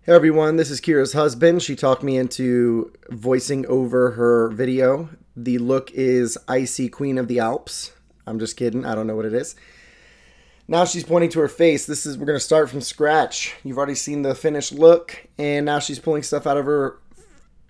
Hey everyone, this is Kira's husband. She talked me into voicing over her video. The look is Icy Queen of the Alps. I'm just kidding. I don't know what it is. Now she's pointing to her face. We're going to start from scratch. You've already seen the finished look, and now she's pulling stuff out of her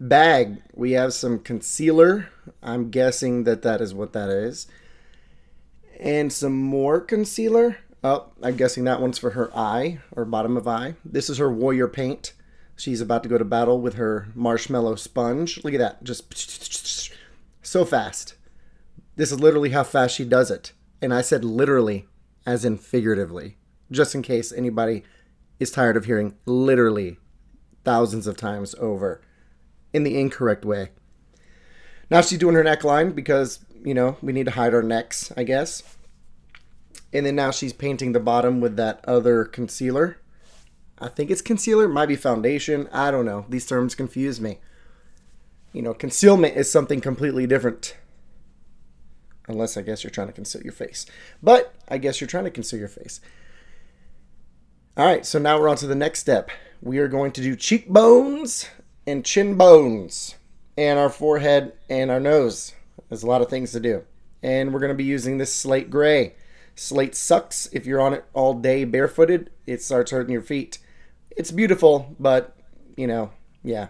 bag. We have some concealer. I'm guessing that is what that is. And some more concealer. Oh, I'm guessing that one's for her eye, or bottom of eye. This is her warrior paint. She's about to go to battle with her marshmallow sponge. Look at that. Just so fast. This is literally how fast she does it. And I said literally, as in figuratively. Just in case anybody is tired of hearing literally thousands of times over in the incorrect way. Now she's doing her neckline because, you know, we need to hide our necks, I guess. And then now she's painting the bottom with that other concealer. I think it's concealer. Might be foundation. I don't know. These terms confuse me. You know, concealment is something completely different. Unless I guess you're trying to conceal your face. But I guess you're trying to conceal your face. Alright, so now we're on to the next step. We are going to do cheekbones and chin bones. And our forehead and our nose. There's a lot of things to do. And we're going to be using this slate gray. Slate sucks if you're on it all day barefooted. It starts hurting your feet. It's beautiful, but, you know, yeah.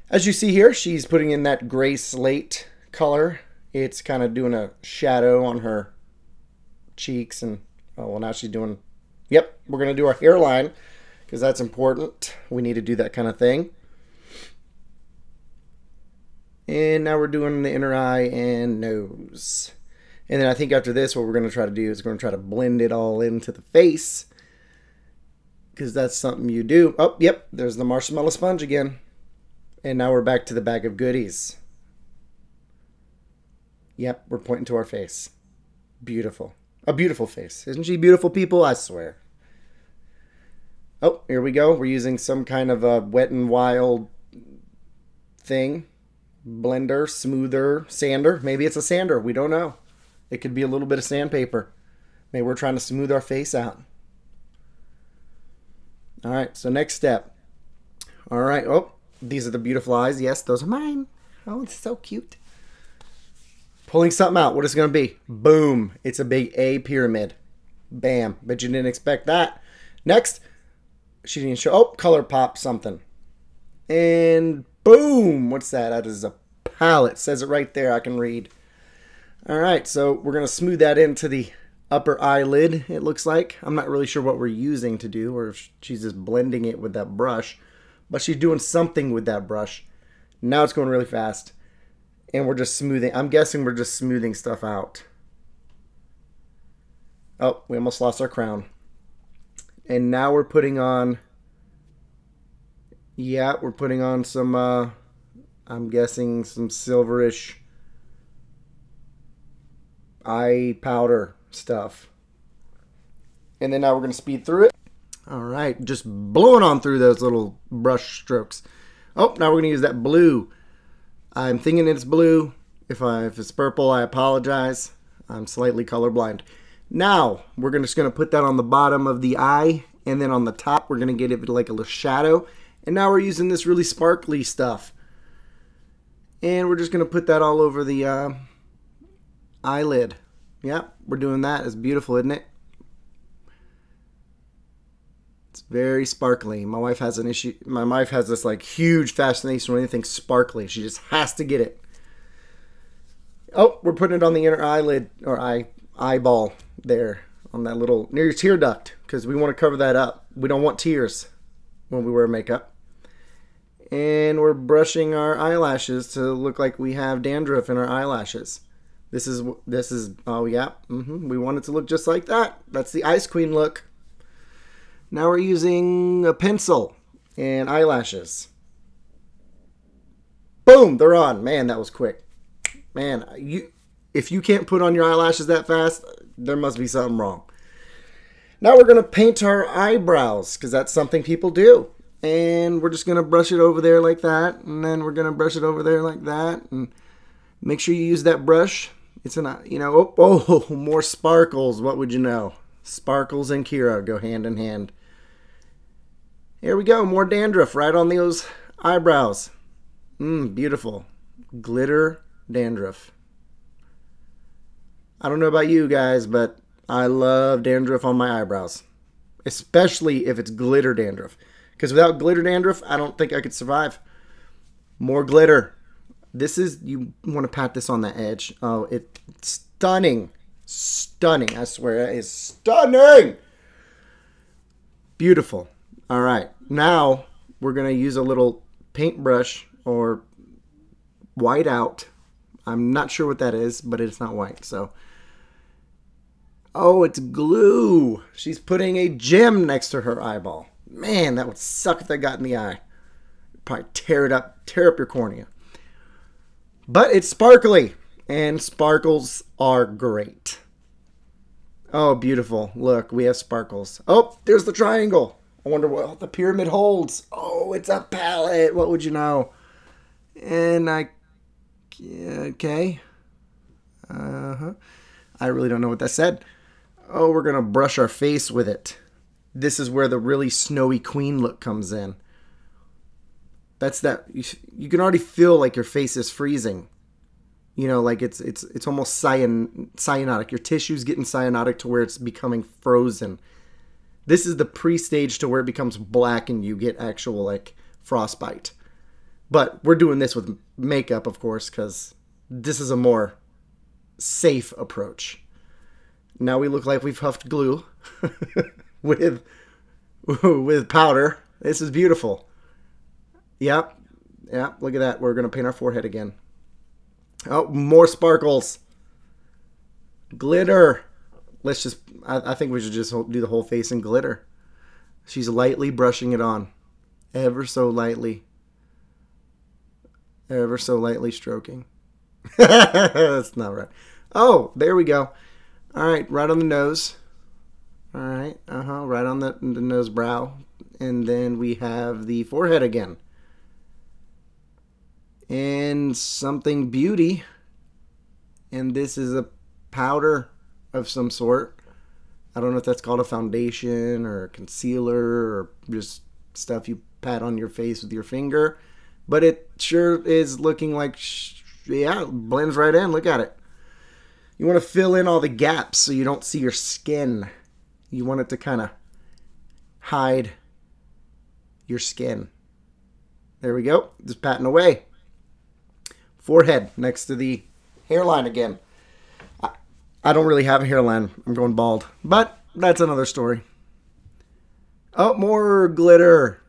As you see here, she's putting in that gray slate color. It's kind of doing a shadow on her cheeks. And, oh, well, now she's doing, yep, we're going to do our hairline because that's important. We need to do that kind of thing. And now we're doing the inner eye and nose. And then I think after this, what we're going to try to do is we're going to try to blend it all into the face. Because that's something you do. Oh, yep, there's the marshmallow sponge again. And now we're back to the bag of goodies. Yep, we're pointing to our face. Beautiful. A beautiful face. Isn't she beautiful, people? I swear. Oh, here we go. We're using some kind of a Wet n Wild thing. Blender, smoother, sander. Maybe it's a sander. We don't know. It could be a little bit of sandpaper. Maybe we're trying to smooth our face out. Alright, so next step. Alright, oh, these are the beautiful eyes. Yes, those are mine. Oh, it's so cute. Pulling something out. What is it going to be? Boom. It's a big A pyramid. Bam. Bet you didn't expect that. Next, she didn't show. Oh, Colourpop something. And boom. What's that? That is a palette. Says it right there. I can read. Alright, so we're going to smooth that into the upper eyelid, it looks like. I'm not really sure what we're using to do, or if she's just blending it with that brush. But she's doing something with that brush. Now it's going really fast. And we're just smoothing. I'm guessing we're just smoothing stuff out. Oh, we almost lost our crown. And now we're putting on... yeah, we're putting on some, I'm guessing some silverish eye powder stuff. And then now we're going to speed through it. Alright, just blowing on through those little brush strokes. Oh, now we're going to use that blue. I'm thinking it's blue. If it's purple, I apologize. I'm slightly colorblind. Now, we're just going to put that on the bottom of the eye. And then on the top, we're going to get it like a little shadow. And now we're using this really sparkly stuff. And we're just going to put that all over the eyelid. Yep, we're doing that. It's beautiful, isn't it? It's very sparkly. My wife has an issue. My wife has this like huge fascination with anything sparkly. She just has to get it. Oh, we're putting it on the inner eyelid or eyeball there on that little near your tear duct because we want to cover that up. We don't want tears when we wear makeup. And we're brushing our eyelashes to look like we have dandruff in our eyelashes. This is, oh yeah, we want it to look just like that. That's the Ice Queen look. Now we're using a pencil and eyelashes. Boom, they're on. Man, that was quick. Man, if you can't put on your eyelashes that fast, there must be something wrong. Now we're going to paint our eyebrows because that's something people do. And we're just going to brush it over there like that. And then we're going to brush it over there like that. And make sure you use that brush. It's an, you know, oh, more sparkles. What would you know? Sparkles and Kira go hand in hand. Here we go. More dandruff right on those eyebrows. Beautiful. Glitter dandruff. I don't know about you guys, but I love dandruff on my eyebrows. Especially if it's glitter dandruff. Because without glitter dandruff, I don't think I could survive. More glitter. This is, you want to pat this on the edge. Oh, it's stunning. Stunning. I swear, it is stunning. Beautiful. All right. Now, we're going to use a little paintbrush or white out. I'm not sure what that is, but it's not white, so. Oh, it's glue. She's putting a gem next to her eyeball. Man, that would suck if that got in the eye. Probably tear up your cornea. But it's sparkly, and sparkles are great. Oh, beautiful. Look, we have sparkles. Oh, there's the triangle. I wonder what the pyramid holds. Oh, it's a palette. What would you know? And okay. I really don't know what that said. Oh, we're going to brush our face with it. This is where the really snowy queen look comes in. That's that. You can already feel like your face is freezing. You know, like it's almost cyanotic. Your tissue's getting cyanotic to where it's becoming frozen. This is the pre-stage to where it becomes black and you get actual like frostbite. But we're doing this with makeup, of course, because this is a more safe approach. Now we look like we've huffed glue with powder. This is beautiful. Yep. Look at that. We're going to paint our forehead again. Oh, more sparkles. Glitter. Let's just, I think we should just do the whole face in glitter. She's lightly brushing it on. Ever so lightly. Ever so lightly stroking. That's not right. Oh, there we go. All right, right on the nose. All right, right on the nose brow. And then we have the forehead again. And something beauty. And this is a powder of some sort. I don't know if that's called a foundation or a concealer or just stuff you pat on your face with your finger. But it sure is looking like, yeah, it blends right in. Look at it. You want to fill in all the gaps so you don't see your skin. You want it to kind of hide your skin. There we go. Just patting away. Forehead next to the hairline again. I don't really have a hairline. I'm going bald. But that's another story. Oh, more glitter.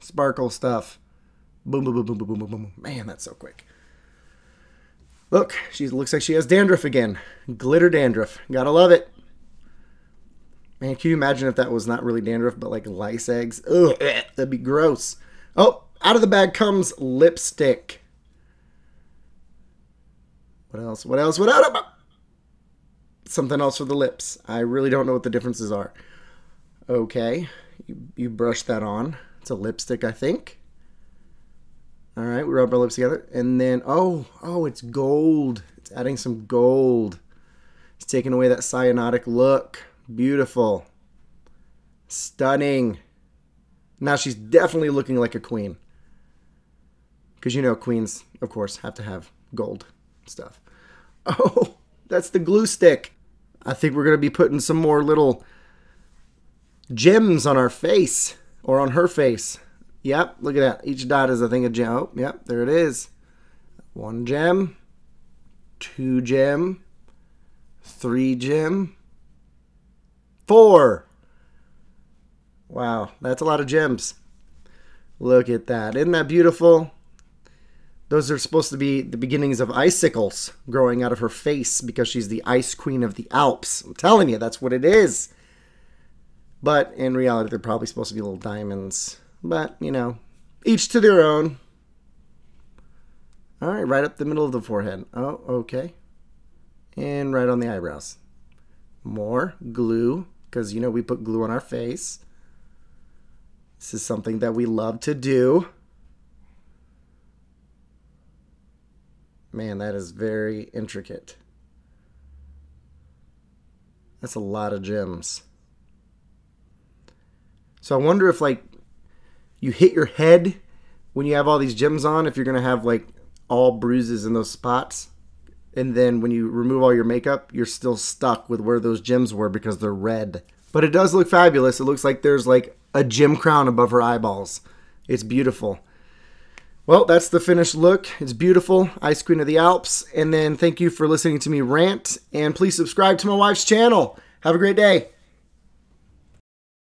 Sparkle stuff. Boom, boom, boom, boom, boom, boom, boom. Man, that's so quick. Look, she looks like she has dandruff again. Glitter dandruff. Gotta love it. Man, can you imagine if that was not really dandruff, but like lice eggs? Ugh, that'd be gross. Oh, out of the bag comes lipstick. What else? What else? What else? Something else for the lips. I really don't know what the differences are. Okay, you brush that on. It's a lipstick, I think. All right, we rub our lips together. And then, oh, it's gold. It's adding some gold. It's taking away that cyanotic look. Beautiful. Stunning. Now she's definitely looking like a queen. Because you know queens, of course, have to have gold stuff. Oh, that's the glue stick. I think we're going to be putting some more little gems on our face. Or on her face. Yep, look at that. Each dot is, I think, a gem. Oh, yep, there it is. 1 gem. 2 gem. 3 gem. 4. Wow, that's a lot of gems. Look at that. Isn't that beautiful? Those are supposed to be the beginnings of icicles growing out of her face because she's the ice queen of the Alps. I'm telling you, that's what it is. But in reality, they're probably supposed to be little diamonds. But, you know, each to their own. All right, right up the middle of the forehead. Oh, okay. And right on the eyebrows. More glue, because, you know, we put glue on our face. This is something that we love to do. Man, that is very intricate. That's a lot of gems. So I wonder if, like, you hit your head when you have all these gems on, if you're going to have like all bruises in those spots. And then when you remove all your makeup, you're still stuck with where those gems were because they're red. But it does look fabulous. It looks like there's like a gem crown above her eyeballs. It's beautiful. Well, that's the finished look. It's beautiful. Ice Queen of the Alps. And then thank you for listening to me rant. And please subscribe to my wife's channel. Have a great day.